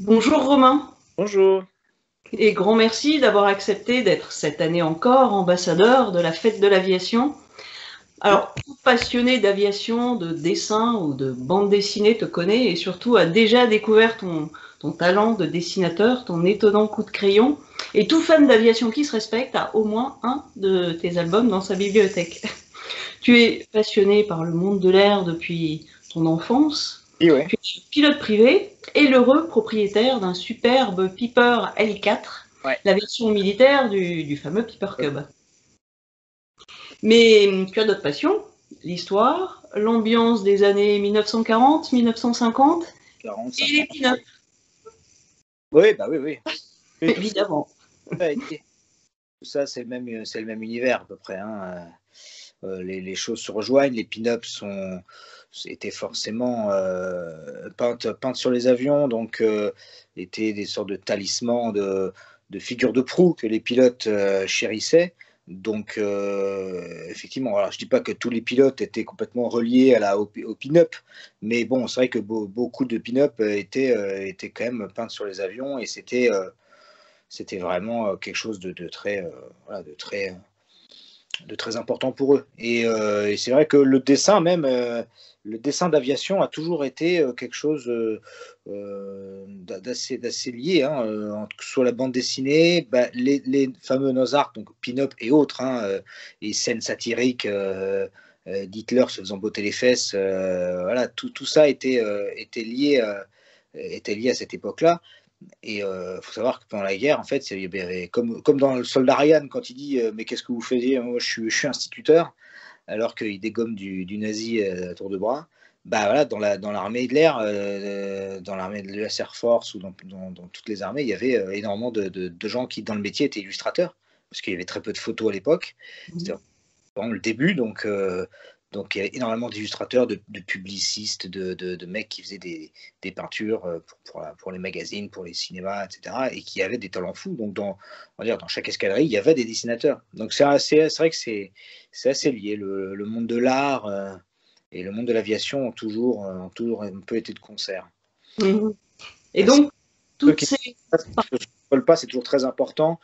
Bonjour Romain, Bonjour. et grand merci d'avoir accepté d'être cette année encore ambassadeur de la fête de l'aviation. Alors, tout passionné d'aviation, de dessin ou de bande dessinée te connaît et surtout a déjà découvert ton talent de dessinateur, ton étonnant coup de crayon. Et tout fan d'aviation qui se respecte a au moins un de tes albums dans sa bibliothèque. Tu es passionné par le monde de l'air depuis ton enfance. Oui, ouais. Tu es pilote privé et l'heureux propriétaire d'un superbe Piper L4, Ouais. la version militaire du fameux Piper Cub. Mais tu as d'autres passions, l'histoire, l'ambiance des années 1940, 1950 40, et les 50. pin-ups, Oui, bah oui, oui. Oui, tout évidemment. ça, tout ça, c'est le même univers à peu près, hein. Les choses se rejoignent. Les pin-ups étaient forcément peintes sur les avions, donc étaient des sortes de talismans, de figures de proue que les pilotes chérissaient. Donc, effectivement, alors je dis pas que tous les pilotes étaient complètement reliés au pin-up, mais bon, c'est vrai que beaucoup de pin-up étaient quand même peintes sur les avions et c'était vraiment quelque chose de très, voilà, de très important pour eux. Et c'est vrai que le dessin d'aviation a toujours été quelque chose d'assez lié, hein, que ce soit la bande dessinée, bah, les fameux Nozark, donc pin-up et autres, hein, les scènes satiriques d'Hitler se faisant botter les fesses, voilà, tout ça était lié à cette époque-là. Et faut savoir que pendant la guerre, en fait, il y avait comme dans le soldat Ryan quand il dit «Mais qu'est-ce que vous faisiez?» «Moi, je suis instituteur», alors qu'il dégomme du nazi à tour de bras. Bah, voilà, dans l'armée de l'air, dans l'armée de l'US Air Force ou dans toutes les armées, il y avait, énormément de gens qui, dans le métier, étaient illustrateurs, parce qu'il y avait très peu de photos à l'époque. C'était vraiment le début, donc il y avait énormément d'illustrateurs, de publicistes, de mecs qui faisaient des peintures pour les magazines, pour les cinémas, etc. Et qui avaient des talents fous. Donc, on va dire, dans chaque escadrille, il y avait des dessinateurs. Donc, c'est vrai que c'est assez lié. Le monde de l'art et le monde de l'aviation ont toujours un peu été de concert. Mhm. Et Merci. donc, Ceux toutes qui ces... ne veulent pas, c'est toujours très important.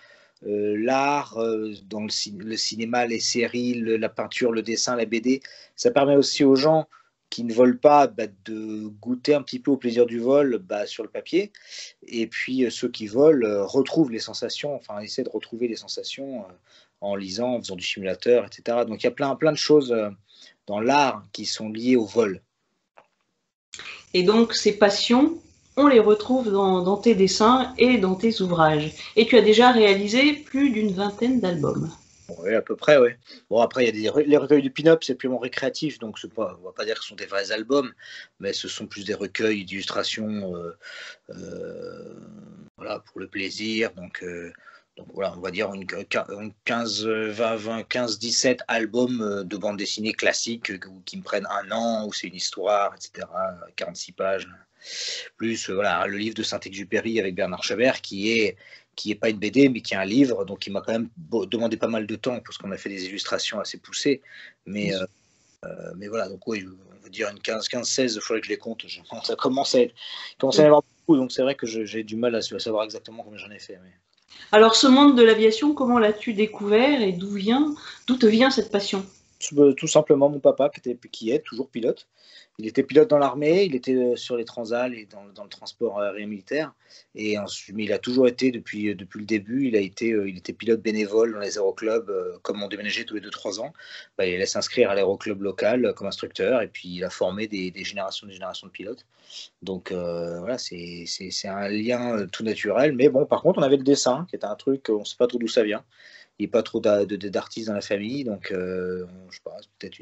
L'art, dans le cinéma, les séries, la peinture, le dessin, la BD, ça permet aussi aux gens qui ne volent pas, bah, de goûter un petit peu au plaisir du vol, bah, sur le papier. Et puis ceux qui volent retrouvent les sensations, enfin essaient de retrouver les sensations en lisant, en faisant du simulateur, etc. Donc il y a plein de choses dans l'art qui sont liées au vol. Et donc, ces passions, on les retrouve dans tes dessins et dans tes ouvrages. Et tu as déjà réalisé plus d'une vingtaine d'albums. Oui, à peu près, oui. Bon, après, il y a les recueils de pin-up, c'est purement récréatif, donc on va pas dire que ce sont des vrais albums, mais ce sont plus des recueils d'illustrations, voilà, pour le plaisir. Donc voilà, on va dire une 15, 20, 15, 17 albums de bande dessinée classiques qui me prennent un an, où c'est une histoire, etc., 46 pages. Plus voilà, le livre de Saint-Exupéry avec Bernard Chabert qui est pas une BD mais qui est un livre, donc il m'a quand même demandé pas mal de temps parce qu'on a fait des illustrations assez poussées, mais voilà, donc oui, on va dire une 15-16, il faudrait que je les compte. Ça commence à y avoir beaucoup, donc c'est vrai que j'ai du mal à savoir exactement combien j'en ai fait. Mais... Alors, ce monde de l'aviation, comment l'as-tu découvert et d'où te vient cette passion? Tout simplement mon papa qui est toujours pilote. Il était pilote dans l'armée, il était sur les transals et dans le transport aérien militaire. Et ensuite, mais il a toujours été depuis le début, il était pilote bénévole dans les aéroclubs, comme on déménageait tous les 2-3 ans. Bah, il allait s'inscrire à l'aéroclub local comme instructeur et puis il a formé des générations de pilotes. Donc voilà, c'est un lien tout naturel. Mais bon, par contre, on avait le dessin, qui était un truc, on ne sait pas trop d'où ça vient. Il n'y a pas trop d'artistes dans la famille, donc je sais pas, c'est peut-être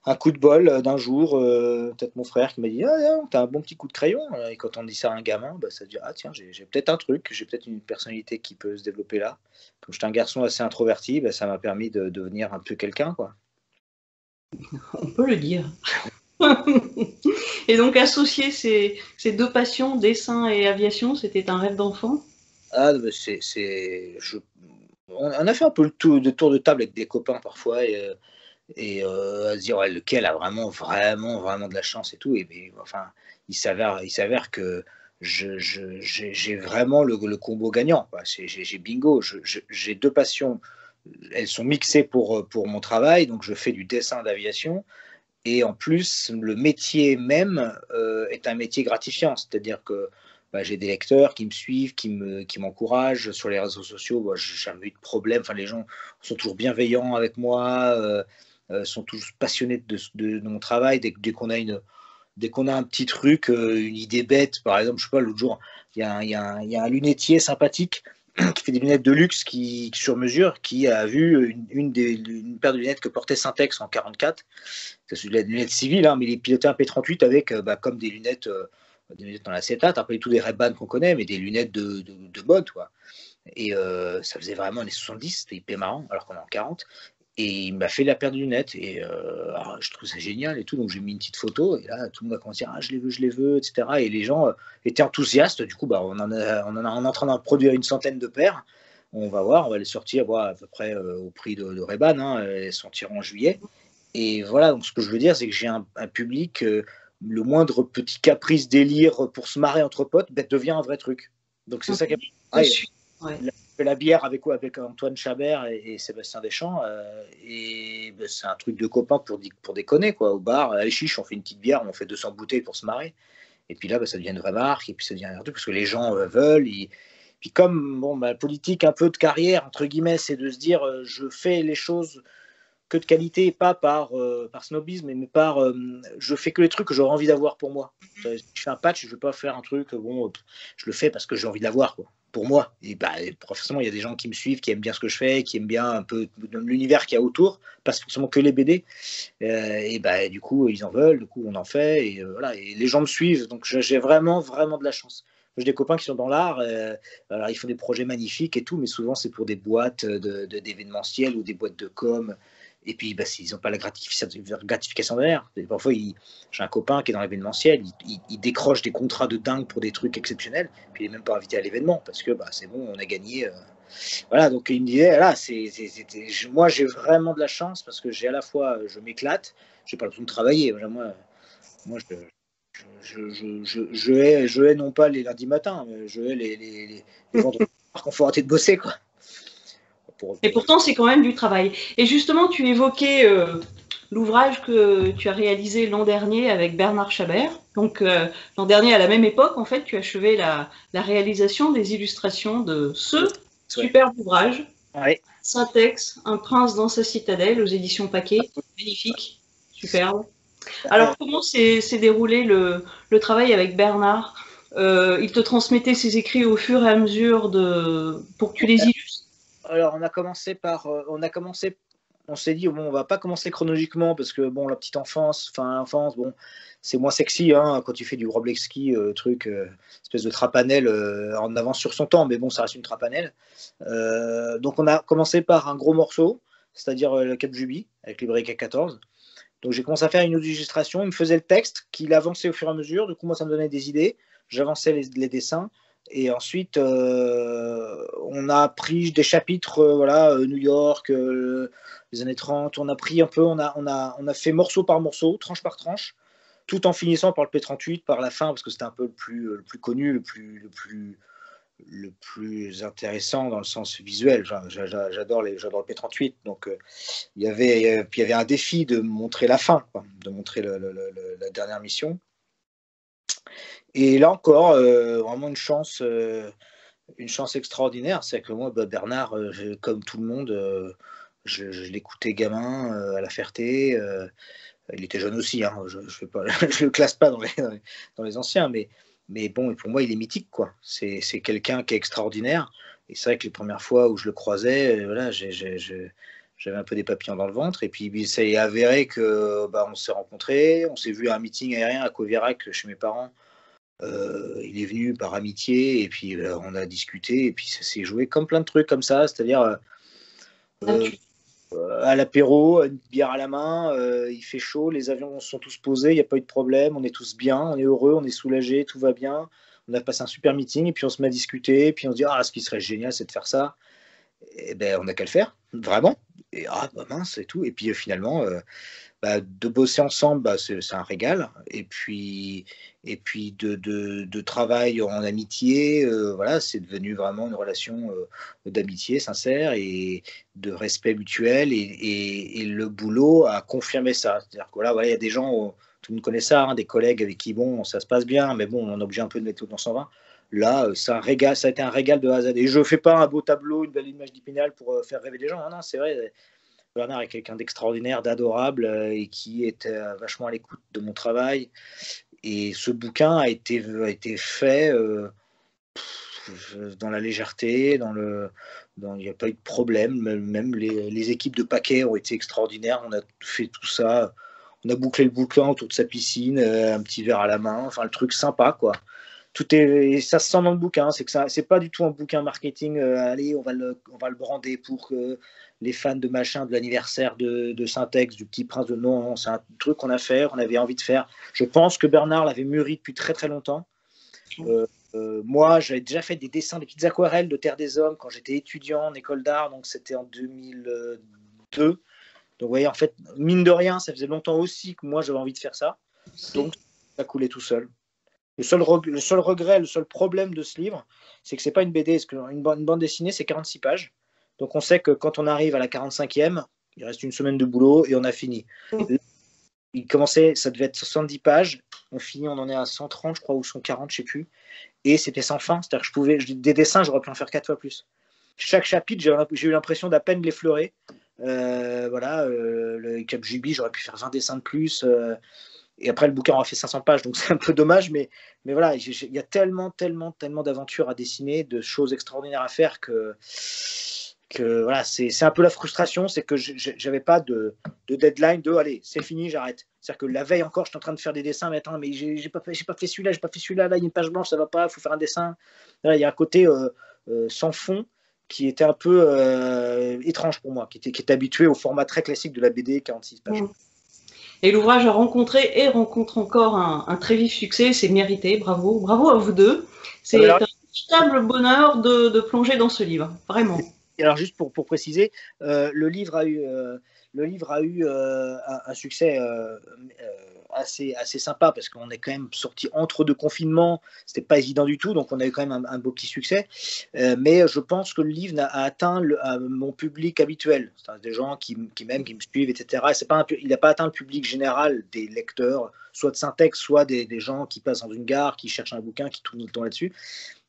un coup de bol d'un jour, peut-être mon frère qui m'a dit: «Ah, t'as un bon petit coup de crayon», et quand on dit ça à un gamin, bah, ça dit: «Ah tiens, j'ai peut-être un truc, j'ai peut-être une personnalité qui peut se développer là». Comme j'étais un garçon assez introverti, bah, ça m'a permis de devenir un peu quelqu'un, quoi. On peut le dire. Et donc, associer ces deux passions, dessin et aviation, c'était un rêve d'enfant? Ah bah, on a fait un peu le tour de table avec des copains parfois à se dire: «Ouais, lequel a vraiment, vraiment, vraiment de la chance et tout», et beh, enfin, il s'avère que j'ai vraiment le combo gagnant. J'ai bingo. J'ai deux passions. Elles sont mixées pour mon travail. Donc, je fais du dessin d'aviation. Et en plus, le métier même est un métier gratifiant. C'est-à-dire que j'ai des lecteurs qui me suivent, qui m'encouragent sur les réseaux sociaux. Je n'ai jamais eu de problème. Enfin, les gens sont toujours bienveillants avec moi, sont toujours passionnés de mon travail. Dès qu'on a un petit truc, une idée bête, par exemple, je sais pas, l'autre jour, il y a un lunetier sympathique qui fait des lunettes de luxe sur mesure, qui a vu une paire de lunettes que portait Syntex en 44. C'est des lunettes civiles, hein, mais il pilotait un P38 avec, comme des lunettes dans l'acétate, un peu tout des Ray-Ban qu'on connaît, mais des lunettes de mode, quoi. Et ça faisait vraiment les 70, c'était hyper marrant, alors qu'on est en 40. Et il m'a fait la paire de lunettes. Et je trouve ça génial et tout. Donc j'ai mis une petite photo. Et là, tout le monde a commencé à dire, je les veux, etc. Et les gens étaient enthousiastes. Du coup, on est en train d'en produire une centaine de paires. On va voir, on va les sortir à peu près au prix de Ray-Ban. Hein, elles sortiront en juillet. Et voilà, donc ce que je veux dire, c'est que j'ai un public, le moindre petit caprice, délire pour se marrer entre potes, devient un vrai truc. Donc c'est ça qui est. Ouais. Fait la bière avec Antoine Chabert et Sébastien Deschamps, et c'est un truc de copains pour déconner, quoi. Au bar, allez chiche, on fait une petite bière, on fait 200 bouteilles pour se marrer. Et puis là, ça devient une vraie marque, et puis ça devient un truc parce que les gens veulent. Puis comme la politique un peu de carrière, entre guillemets, c'est de se dire je fais les choses que de qualité, pas par snobisme, mais je fais que les trucs que j'aurais envie d'avoir pour moi. Je fais un patch, je ne vais pas faire un truc, je le fais parce que j'ai envie de l'avoir, quoi, pour moi. Et forcément, il y a des gens qui me suivent, qui aiment bien ce que je fais, qui aiment bien un peu l'univers qu'il y a autour, pas forcément que les BD. Du coup, ils en veulent, du coup, on en fait, et voilà. Et les gens me suivent, donc j'ai vraiment, vraiment de la chance. J'ai des copains qui sont dans l'art, alors ils font des projets magnifiques et tout, mais souvent c'est pour des boîtes d'événementiel ou des boîtes de com. Et puis, s'ils n'ont pas la gratification derrière. Parfois, j'ai un copain qui est dans l'événementiel, il décroche des contrats de dingue pour des trucs exceptionnels, puis il n'est même pas invité à l'événement, parce que c'est bon, on a gagné. Voilà, donc il me disait, là, moi, j'ai vraiment de la chance, parce que j'ai à la fois, je m'éclate, je n'ai pas besoin de travailler. Moi je hais non pas les lundis matins, mais je hais les vendredis qu'on faut arrêter de bosser, quoi. Et pourtant, c'est quand même du travail. Et justement, tu évoquais l'ouvrage que tu as réalisé l'an dernier avec Bernard Chabert. Donc, l'an dernier, à la même époque, en fait, tu achevais la réalisation des illustrations de ce superbe ouvrage. Ouais. Syntex, Un prince dans sa citadelle, aux éditions Paquet. Magnifique, superbe. Alors, comment s'est déroulé le travail avec Bernard? Il te transmettait ses écrits au fur et à mesure pour que tu les illustres? Alors, on s'est dit, on va pas commencer chronologiquement parce que la petite enfance, c'est moins sexy, hein, quand tu fais du Wroblewski, espèce de trapanel en avance sur son temps, mais bon, ça reste une trapanel. Donc, on a commencé par un gros morceau, c'est-à-dire le Cap Juby avec les briquets 14. Donc, j'ai commencé à faire une autre illustration. Il me faisait le texte, qu'il avançait au fur et à mesure. Du coup, moi, ça me donnait des idées. J'avançais les dessins. Et ensuite, on a pris des chapitres, New York, les années 30. On a pris un peu, on a fait morceau par morceau, tranche par tranche, tout en finissant par le P38 par la fin, parce que c'était un peu le plus connu, le plus intéressant dans le sens visuel. J'adore le P38. Donc, il y avait un défi de montrer la fin, quoi, de montrer la dernière mission. Et là encore, vraiment une chance extraordinaire. C'est que moi, Bernard, comme tout le monde, je l'écoutais gamin à La Ferté. Il était jeune aussi, hein, je le classe pas dans les anciens, mais bon, pour moi, il est mythique, quoi. C'est quelqu'un qui est extraordinaire. Et c'est vrai que les premières fois où je le croisais, j'avais un peu des papillons dans le ventre. Et puis, ça est avéré que on s'est rencontrés, on s'est vu à un meeting aérien à Covirac chez mes parents. Il est venu par amitié et puis on a discuté et puis ça s'est joué comme plein de trucs comme ça, c'est-à-dire à l'apéro, une bière à la main, il fait chaud, les avions sont tous posés, il n'y a pas eu de problème, on est tous bien, on est heureux, on est soulagé, tout va bien. On a passé un super meeting et puis on se met à discuter et puis on se dit ce qui serait génial c'est de faire ça. Et on n'a qu'à le faire, vraiment. et ah, bah mince et tout. Et puis finalement, de bosser ensemble, c'est un régal. Et puis de travail en amitié, voilà, c'est devenu vraiment une relation d'amitié sincère et de respect mutuel. Et le boulot a confirmé ça. C'est-à-dire que là, voilà, il y a des gens, tout le monde connaît ça, hein, des collègues avec qui, bon, ça se passe bien, mais bon, on est obligé un peu de mettre tout dans son vin. Là, ça a été un régal de A à Z. Et je ne fais pas un beau tableau, une belle image d'Épinal pour faire rêver les gens. Non, non, c'est vrai. Bernard est quelqu'un d'extraordinaire, d'adorable et qui est vachement à l'écoute de mon travail. Et ce bouquin a été fait dans la légèreté, il n'y a pas eu de problème. Même les équipes de paquet ont été extraordinaires. On a fait tout ça. On a bouclé le bouquin autour de sa piscine, un petit verre à la main. Enfin, le truc sympa, quoi. Et ça se sent dans le bouquin, c'est que ça, c'est pas du tout un bouquin marketing. Allez, on va le brander pour que les fans de machin, de l'anniversaire de Syntex, du Petit Prince de non, c'est un truc qu'on a fait, on avait envie de faire. Je pense que Bernard l'avait mûri depuis très très longtemps. Moi, j'avais déjà fait des dessins, des petites aquarelles de Terre des Hommes quand j'étais étudiant en école d'art, donc c'était en 2002. Donc, vous voyez, en fait, mine de rien, ça faisait longtemps aussi que moi j'avais envie de faire ça. Donc, ça coulait tout seul. Le seul regret, le seul problème de ce livre, c'est que c'est pas une BD. Parce qu'une bande dessinée, c'est 46 pages. Donc on sait que quand on arrive à la 45e, il reste une semaine de boulot et on a fini. Il commençait, ça devait être 70 pages. On finit, on en est à 130, je crois, ou 140, je sais plus. Et c'était sans fin. C'est-à-dire que des dessins, j'aurais pu en faire 4 fois plus. Chaque chapitre, j'ai eu l'impression d'à peine l'effleurer. Voilà, le Cap Jubi, j'aurais pu faire 20 dessins de plus. Et après, le bouquin aura fait 500 pages, donc c'est un peu dommage, mais voilà, il y a tellement, tellement, tellement d'aventures à dessiner, de choses extraordinaires à faire que voilà, c'est un peu la frustration, c'est que j'avais pas de deadline de allez, c'est fini, j'arrête. C'est-à-dire que la veille encore, j'étais en train de faire des dessins, mais attends, mais j'ai pas fait celui-là, là, il y a une page blanche, ça va pas, il faut faire un dessin. Là, il y a un côté sans fond qui était un peu étrange pour moi, qui était habitué au format très classique de la BD, 46 pages. Et l'ouvrage a rencontré et rencontre encore un très vif succès, c'est mérité, bravo, bravo à vous deux. C'est un véritable bonheur de plonger dans ce livre, vraiment. Et alors juste pour préciser, le livre a eu un succès assez sympa parce qu'on est quand même sorti entre deux confinements, c'était pas évident du tout, donc on a eu quand même un beau petit succès. Mais je pense que le livre a atteint mon public habituel, c'est-à-dire des gens qui m'aiment, qui me suivent, etc. Et il n'a pas atteint le public général des lecteurs, soit de Syntex, soit des gens qui passent dans une gare, qui cherchent un bouquin, qui tournent le temps là-dessus.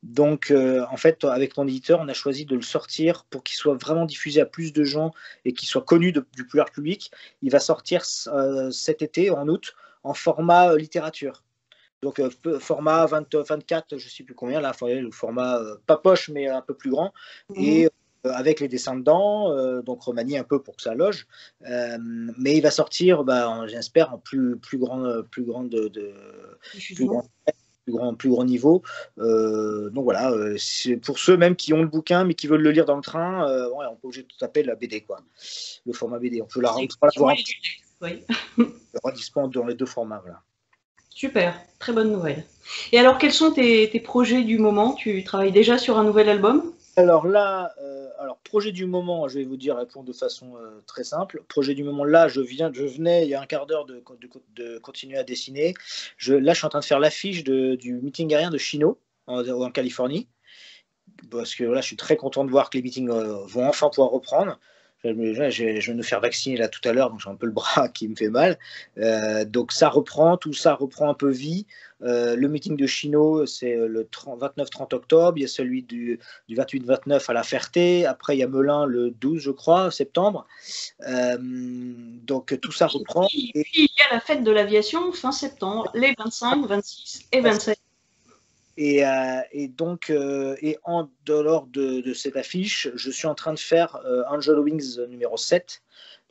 Donc, en fait, avec mon éditeur, on a choisi de le sortir pour qu'il soit vraiment diffusé à plus de gens et qu'il soit connu du plus large public. Il va sortir cet été, en août, en format littérature. Donc, format 24, je ne sais plus combien, là, le format pas poche, mais un peu plus grand. Et avec les dessins dedans, donc remanié un peu pour que ça loge. Mais il va sortir, j'espère, en plus grand niveau. Donc voilà, c'est pour ceux même qui ont le bouquin mais qui veulent le lire dans le train, ouais, on peut obligé de tout taper la BD, quoi. Le format BD, on peut la voir disponible dans les deux formats. Voilà. Super, très bonne nouvelle. Et alors, quels sont tes projets du moment? Tu travailles déjà sur un nouvel album? Alors là, projet du moment, je vais vous dire, répondre de façon très simple. Projet du moment, là, je venais il y a un quart d'heure de continuer à dessiner. Là, je suis en train de faire l'affiche du meeting aérien de Chino, en Californie. Parce que voilà, je suis très content de voir que les meetings vont enfin pouvoir reprendre. Je vais me faire vacciner là tout à l'heure, donc j'ai un peu le bras qui me fait mal. Donc ça reprend, tout ça reprend un peu vie. Le meeting de Chino, c'est le 29-30 octobre. Il y a celui du 28-29 à La Ferté. Après, il y a Melun le 12, je crois, septembre. Donc tout ça reprend. Et puis, il y a la fête de l'aviation fin septembre, les 25, 26 et 27. Et donc, en dehors de cette affiche, je suis en train de faire Angel Wings numéro 7,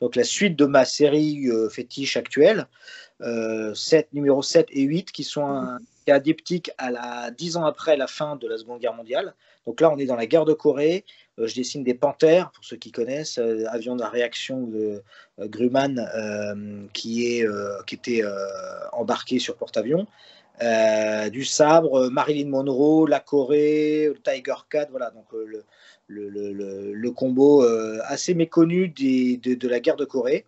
donc la suite de ma série fétiche actuelle, numéro 7 et 8, qui sont un diptyque 10 ans après la fin de la Seconde Guerre mondiale. Donc là, on est dans la guerre de Corée. Je dessine des Panthères, pour ceux qui connaissent, avion de réaction de Grumman qui était embarqué sur porte-avions. Du sabre, Marilyn Monroe, la Corée, le Tiger Cat, voilà, donc le combo assez méconnu de la guerre de Corée.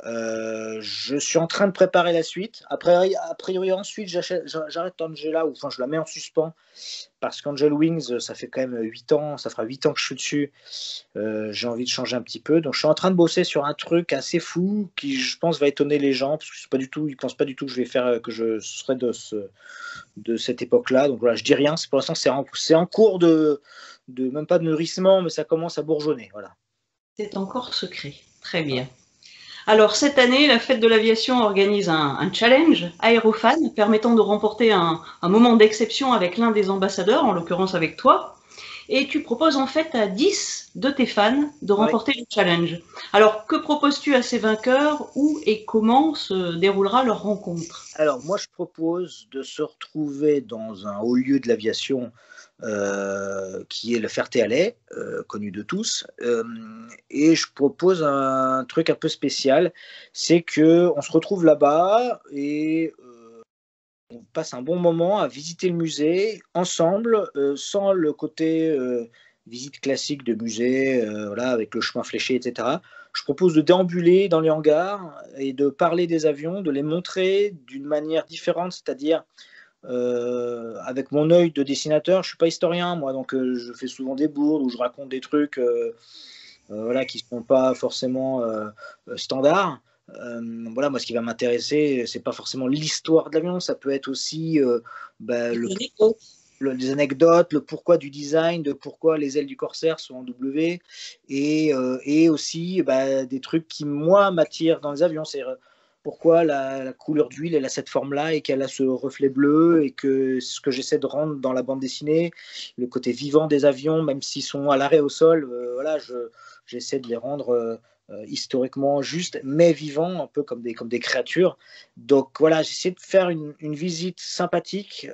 Je suis en train de préparer la suite. Après, a priori, ensuite, j'arrête Angela, ou enfin, je la mets en suspens, parce qu'Angel Wings, ça fait quand même 8 ans, ça fera 8 ans que je suis dessus. J'ai envie de changer un petit peu. Donc, je suis en train de bosser sur un truc assez fou qui, je pense, va étonner les gens, parce que c'est pas du tout, ils pensent pas du tout que je vais faire, que je serai de cette époque-là. Donc, voilà, je dis rien. Pour l'instant, c'est en cours de même pas de mûrissement, mais ça commence à bourgeonner. Voilà. C'est encore secret. Très bien. Alors, cette année, la Fête de l'Aviation organise un challenge Aérofan permettant de remporter un moment d'exception avec l'un des ambassadeurs, en l'occurrence avec toi. Et tu proposes en fait à 10 de tes fans de remporter le challenge. Alors, que proposes-tu à ces vainqueurs? Où et comment se déroulera leur rencontre? Alors, moi, je propose de se retrouver dans un haut lieu de l'aviation qui est le Ferté-Alais, connu de tous. Et je propose un truc un peu spécial, c'est qu'on se retrouve là-bas et on passe un bon moment à visiter le musée ensemble, sans le côté visite classique de musée, voilà, avec le chemin fléché, etc. Je propose de déambuler dans les hangars et de parler des avions, de les montrer d'une manière différente, c'est-à-dire avec mon œil de dessinateur. Je ne suis pas historien, moi, donc je fais souvent des bourdes où je raconte des trucs voilà, qui ne sont pas forcément standards. Voilà, moi, ce qui va m'intéresser, c'est pas forcément l'histoire de l'avion, ça peut être aussi les anecdotes, le pourquoi du design, de pourquoi les ailes du Corsair sont en W, et aussi des trucs qui, moi, m'attirent dans les avions. C'est pourquoi la couleur d'huile, elle a cette forme-là et qu'elle a ce reflet bleu, et que ce que j'essaie de rendre dans la bande dessinée, le côté vivant des avions, même s'ils sont à l'arrêt au sol, voilà, j'essaie de les rendre historiquement justes, mais vivants, un peu comme des créatures. Donc voilà, j'essaie de faire une visite sympathique,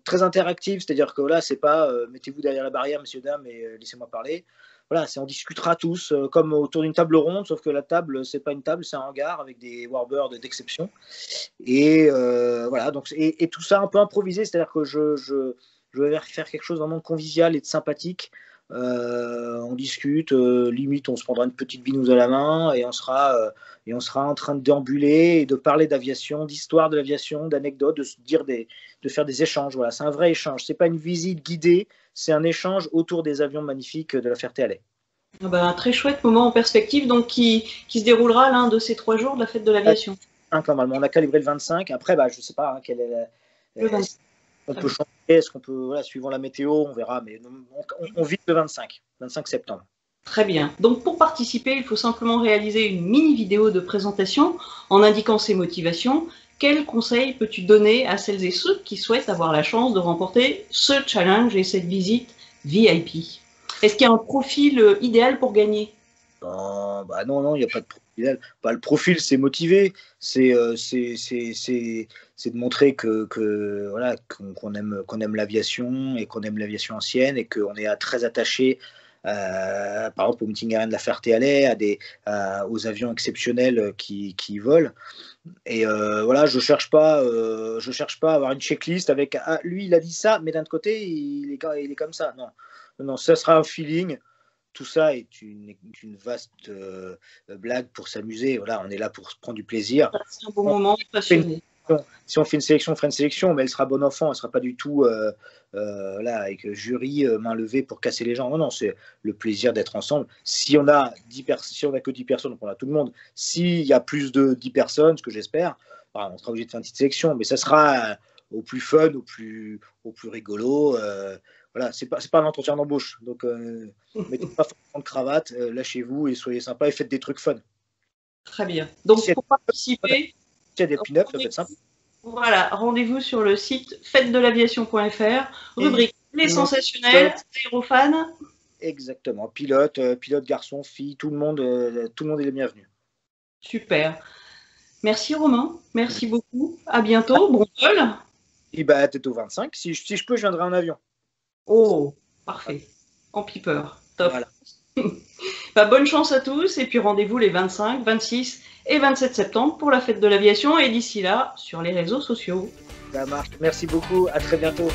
très interactive, c'est-à-dire que là, c'est pas mettez-vous derrière la barrière, messieurs, dames, et laissez-moi parler. Voilà, on discutera tous comme autour d'une table ronde, sauf que la table, c'est pas une table, c'est un hangar avec des warbirds d'exception. Et voilà, donc, et tout ça un peu improvisé, c'est-à-dire que je vais faire quelque chose vraiment convivial et de sympathique. On discute, limite on se prendra une petite binouse à la main et on sera en train de déambuler et de parler d'aviation, d'histoire de l'aviation, d'anecdotes, de faire des échanges. Voilà, c'est un vrai échange. C'est pas une visite guidée, c'est un échange autour des avions magnifiques de la Ferté-Alais. Ah ben, un très chouette moment en perspective, donc qui se déroulera l'un de ces 3 jours de la Fête de l'Aviation. Normalement, on a calibré le 25. Après, je ne sais pas quelle est le 25. On peut changer, est-ce qu'on peut, voilà, suivant la météo, on verra, mais on vit le 25 septembre. Très bien. Donc pour participer, il faut simplement réaliser une mini vidéo de présentation en indiquant ses motivations. Quels conseils peux-tu donner à celles et ceux qui souhaitent avoir la chance de remporter ce challenge et cette visite VIP? Est-ce qu'il y a un profil idéal pour gagner? Non, il n'y a pas de profil idéal. Le profil, c'est motivé, c'est de montrer voilà, qu'on aime l'aviation et qu'on aime l'aviation ancienne et qu'on est très attaché, par exemple, au meeting aérien de la Ferté-Alais, aux avions exceptionnels qui volent. Et voilà, je cherche pas à avoir une checklist avec lui il a dit ça, mais d'un autre côté il est comme ça. Non, ça sera un feeling. Tout ça est une vaste blague pour s'amuser. Voilà, on est là pour se prendre du plaisir. C'est un bon moment, passionné. Si on fait une sélection, on fera une sélection, mais elle sera bon enfant, elle sera pas du tout là avec jury main levée pour casser les gens. Non, c'est le plaisir d'être ensemble. Si on a que 10 personnes, donc on a tout le monde. S'il y a plus de 10 personnes, ce que j'espère, on sera obligé de faire une petite sélection, mais ça sera au plus fun, au plus rigolo. Voilà, c'est pas un entretien d'embauche. Donc, mettez pas forcément de cravate, lâchez-vous et soyez sympa et faites des trucs fun. Très bien. Donc, pour participer, il y a des pin-ups, ça peut être simple. Voilà, rendez-vous sur le site fêtedelaviation.fr, rubrique Les Sensationnels, Aérofan. Exactement, pilote, garçon, fille, tout le monde est le bienvenu. Super. Merci Romain, merci beaucoup. À bientôt, bon vol. Et peut-être au 25. Si je peux, je viendrai en avion. Oh, Parfait. En pipeur. Top. Voilà. Bah, bonne chance à tous et puis rendez-vous les 25, 26 et 27 septembre pour la fête de l'aviation et d'ici là sur les réseaux sociaux. Ça marche. Merci beaucoup. À très bientôt.